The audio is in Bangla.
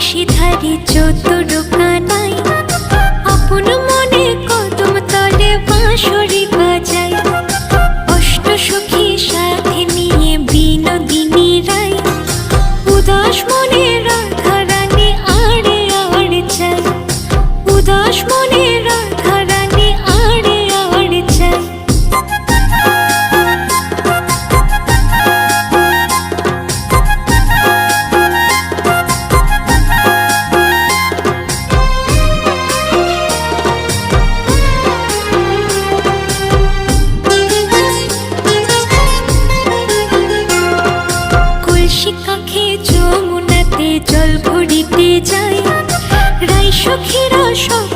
বাঁশিধারী চতুর কানাই আপন মনে কদম তলে বাঁশরি বাজায়। অষ্ট সখী সাথে নিয়ে বিনোদিনী রায় উদাস মনে রাধা রানী আড়ে আড়ে চায়। উদাস মনে রাধা রানী আড়ে আড়ে চায়। কাখে যমুনাতে জল ভরিতে যায়। রাই সখীরা সব